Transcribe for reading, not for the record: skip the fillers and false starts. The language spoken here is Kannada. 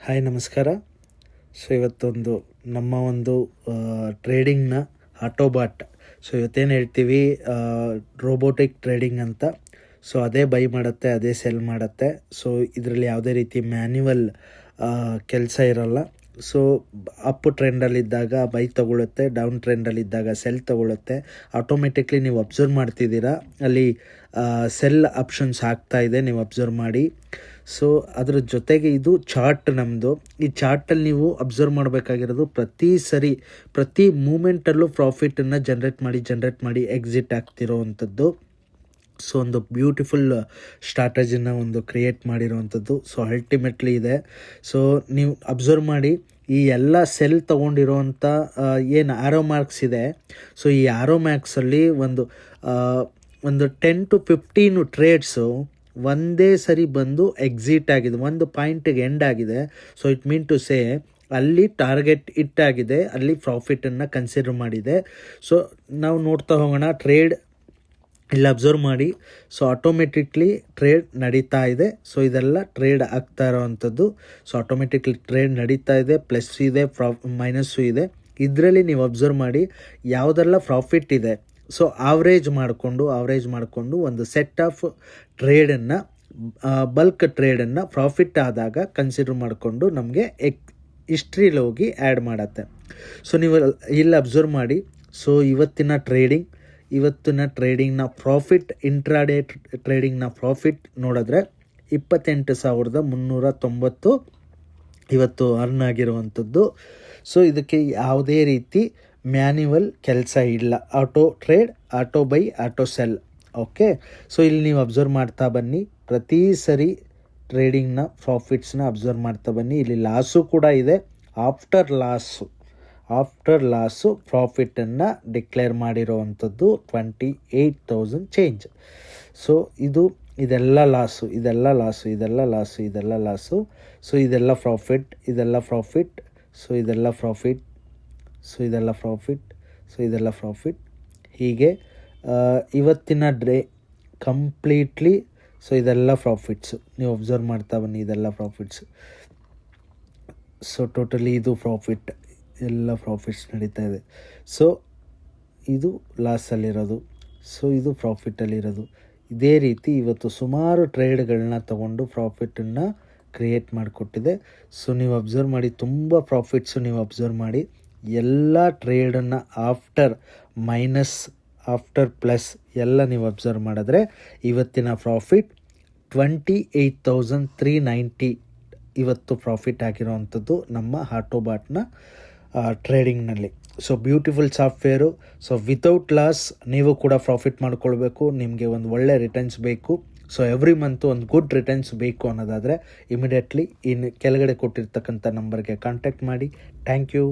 ಹಾಯ್ ನಮಸ್ಕಾರ. ಇವತ್ತೊಂದು ನಮ್ಮ ಒಂದು ಟ್ರೇಡಿಂಗ್ನ ಆಟೋಬಾಟ್. ಇವತ್ತೇನು ಹೇಳ್ತೀವಿ, ರೋಬೋಟಿಕ್ ಟ್ರೇಡಿಂಗ್ ಅಂತ. ಅದೇ ಬೈ ಮಾಡುತ್ತೆ, ಅದೇ ಸೆಲ್ ಮಾಡುತ್ತೆ. ಇದರಲ್ಲಿ ಯಾವುದೇ ರೀತಿ ಮ್ಯಾನ್ಯುವಲ್ ಕೆಲಸ ಇರೋಲ್ಲ. ಅಪ್ ಟ್ರೆಂಡಲ್ಲಿದ್ದಾಗ ಬೈ ತೊಗೊಳುತ್ತೆ, ಡೌನ್ ಟ್ರೆಂಡಲ್ಲಿದ್ದಾಗ ಸೆಲ್ ತೊಗೊಳುತ್ತೆ. ಆಟೋಮೆಟಿಕ್ಲಿ ನೀವು ಅಬ್ಸರ್ವ್ ಮಾಡ್ತಿದ್ದೀರಾ, ಅಲ್ಲಿ ಸೆಲ್ ಆಪ್ಷನ್ಸ್ ಆಗ್ತಾ ಇದೆ, ನೀವು ಅಬ್ಸರ್ವ್ ಮಾಡಿ. ಅದ್ರ ಜೊತೆಗೆ ಇದು ಚಾರ್ಟ್ ನಮ್ಮದು. ಈ ಚಾರ್ಟಲ್ಲಿ ನೀವು ಅಬ್ಸರ್ವ್ ಮಾಡಬೇಕಾಗಿರೋದು, ಪ್ರತಿ ಮೂಮೆಂಟಲ್ಲೂ ಪ್ರಾಫಿಟನ್ನು ಜನ್ರೇಟ್ ಮಾಡಿ ಎಕ್ಸಿಟ್ ಆಗ್ತಿರೋ ಅಂಥದ್ದು. ಒಂದು ಬ್ಯೂಟಿಫುಲ್ ಸ್ಟ್ರಾಟಜಿನ ಒಂದು ಕ್ರಿಯೇಟ್ ಮಾಡಿರೋವಂಥದ್ದು. ಅಲ್ಟಿಮೇಟ್ಲಿ ಇದೆ. ನೀವು ಅಬ್ಸರ್ವ್ ಮಾಡಿ, ಈ ಎಲ್ಲ ಸೆಲ್ ತೊಗೊಂಡಿರೋವಂಥ ಏನು ಆರೋ ಮಾರ್ಕ್ಸ್ ಇದೆ, ಈ ಆರೋ ಮಾರ್ಕ್ಸಲ್ಲಿ ಒಂದು 10 to 15 ಟ್ರೇಡ್ಸು ಒಂದೇ ಸರಿ ಬಂದು ಎಕ್ಸಿಟ್ ಆಗಿದೆ, ಒಂದು ಪಾಯಿಂಟಿಗೆ ಎಂಡ್ ಆಗಿದೆ. ಇಟ್ ಮೀನ್ ಟು ಸೇ, ಅಲ್ಲಿ ಟಾರ್ಗೆಟ್ ಹಿಟ್ ಆಗಿದೆ, ಅಲ್ಲಿ ಪ್ರಾಫಿಟನ್ನು ಕನ್ಸಿಡರ್ ಮಾಡಿದೆ. ನಾವು ನೋಡ್ತಾ ಹೋಗೋಣ. ಟ್ರೇಡ್ ಇಲ್ಲಿ ಅಬ್ಸರ್ವ್ ಮಾಡಿ. ಆಟೋಮೆಟಿಕ್ಲಿ ಟ್ರೇಡ್ ನಡೀತಾ ಇದೆ. ಇದೆಲ್ಲ ಟ್ರೇಡ್ ಆಗ್ತಾ ಇರೋವಂಥದ್ದು. ಆಟೋಮೆಟಿಕ್ಲಿ ಟ್ರೇಡ್ ನಡೀತಾ ಇದೆ, ಪ್ಲಸ್ ಇದೆ, ಮೈನಸ್ಸು ಇದೆ. ಇದರಲ್ಲಿ ನೀವು ಅಬ್ಸರ್ವ್ ಮಾಡಿ, ಯಾವುದೆಲ್ಲ ಪ್ರಾಫಿಟ್ ಇದೆ, ಆವ್ರೇಜ್ ಮಾಡಿಕೊಂಡು ಒಂದು ಸೆಟ್ ಆಫ್ ಟ್ರೇಡನ್ನು, ಬಲ್ಕ್ ಟ್ರೇಡನ್ನು ಪ್ರಾಫಿಟ್ ಆದಾಗ ಕನ್ಸಿಡರ್ ಮಾಡಿಕೊಂಡು ನಮಗೆ ಹಿಸ್ಟ್ರಿಲಿ ಹೋಗಿ ಆ್ಯಡ್ ಮಾಡುತ್ತೆ. ನೀವು ಇಲ್ಲಿ ಅಬ್ಸರ್ವ್ ಮಾಡಿ. ಇವತ್ತಿನ ಟ್ರೇಡಿಂಗ್ನ ಪ್ರಾಫಿಟ್, ಇಂಟ್ರಾಡೇ ಟ್ರೇಡಿಂಗ್ನ ಪ್ರಾಫಿಟ್ ನೋಡಿದ್ರೆ 28,390 ಇವತ್ತು ಅರ್ನ್ ಆಗಿರುವಂಥದ್ದು. ಇದಕ್ಕೆ ಯಾವುದೇ ರೀತಿ ಮ್ಯಾನ್ಯುವಲ್ ಕೆಲಸ ಇಲ್ಲ. Auto trade, auto by, auto cell. Okay. ಇಲ್ಲಿ ನೀವು ಅಬ್ಸರ್ವ್ ಮಾಡ್ತಾ ಬನ್ನಿ, ಪ್ರತಿ ಸರಿ ಟ್ರೇಡಿಂಗ್ನ ಪ್ರಾಫಿಟ್ಸ್ನ ಅಬ್ಸರ್ವ್ ಮಾಡ್ತಾ ಬನ್ನಿ. ಇಲ್ಲಿ ಲಾಸು ಕೂಡ ಇದೆ. ಆಫ್ಟರ್ ಲಾಸು ಪ್ರಾಫಿಟನ್ನು ಡಿಕ್ಲೇರ್ ಮಾಡಿರೋವಂಥದ್ದು 28,000 ಚೇಂಜ್. ಇದೆಲ್ಲ ಲಾಸು. ಇದೆಲ್ಲ ಪ್ರಾಫಿಟ್. ಹೀಗೆ ಇವತ್ತಿನ ಡೇ ಕಂಪ್ಲೀಟ್ಲಿ ಇದೆಲ್ಲ ಪ್ರಾಫಿಟ್ಸು. ನೀವು ಅಬ್ಸರ್ವ್ ಮಾಡ್ತಾ ಬನ್ನಿ, ಇದೆಲ್ಲ ಪ್ರಾಫಿಟ್ಸು. ಟೋಟಲಿ ಇದು ಪ್ರಾಫಿಟ್, ಎಲ್ಲ ಪ್ರಾಫಿಟ್ಸ್ ನಡೀತಾ ಇದೆ. ಇದು ಲಾಸಲ್ಲಿರೋದು, ಇದು ಪ್ರಾಫಿಟಲ್ಲಿರೋದು. ಇದೇ ರೀತಿ ಇವತ್ತು ಸುಮಾರು ಟ್ರೇಡ್ಗಳನ್ನ ತಗೊಂಡು ಪ್ರಾಫಿಟನ್ನು ಕ್ರಿಯೇಟ್ ಮಾಡಿಕೊಟ್ಟಿದೆ. ನೀವು ಅಬ್ಸರ್ವ್ ಮಾಡಿ, ತುಂಬ ಪ್ರಾಫಿಟ್ಸು ನೀವು ಅಬ್ಸರ್ವ್ ಮಾಡಿ. ಎಲ್ಲ ಟ್ರೇಡನ್ನು ಆಫ್ಟರ್ ಮೈನಸ್, ಆಫ್ಟರ್ ಪ್ಲಸ್ ಎಲ್ಲ ನೀವು ಅಬ್ಸರ್ವ್ ಮಾಡಿದ್ರೆ ಇವತ್ತಿನ ಪ್ರಾಫಿಟ್ 28,390 ಇವತ್ತು ಪ್ರಾಫಿಟ್ ಆಗಿರೋವಂಥದ್ದು ನಮ್ಮ ಆಟೋಬಾಟ್ನ ಟ್ರೇಡಿಂಗ್ನಲ್ಲಿ. Beautiful software. ವಿತೌಟ್ ಲಾಸ್ ನೀವು ಕೂಡ ಪ್ರಾಫಿಟ್ ಮಾಡ್ಕೊಳ್ಬೇಕು. ನಿಮಗೆ ಒಂದು ಒಳ್ಳೆ ರಿಟರ್ನ್ಸ್ ಬೇಕು. ಎವ್ರಿ ಮಂತು ಒಂದು ಗುಡ್ ರಿಟರ್ನ್ಸ್ ಬೇಕು ಅನ್ನೋದಾದರೆ ಇಮಿಡಿಯೇಟ್ಲಿ ಕೆಳಗಡೆ ಕೊಟ್ಟಿರ್ತಕ್ಕಂಥ ನಂಬರ್ಗೆ ಕಾಂಟ್ಯಾಕ್ಟ್ ಮಾಡಿ. Thank you.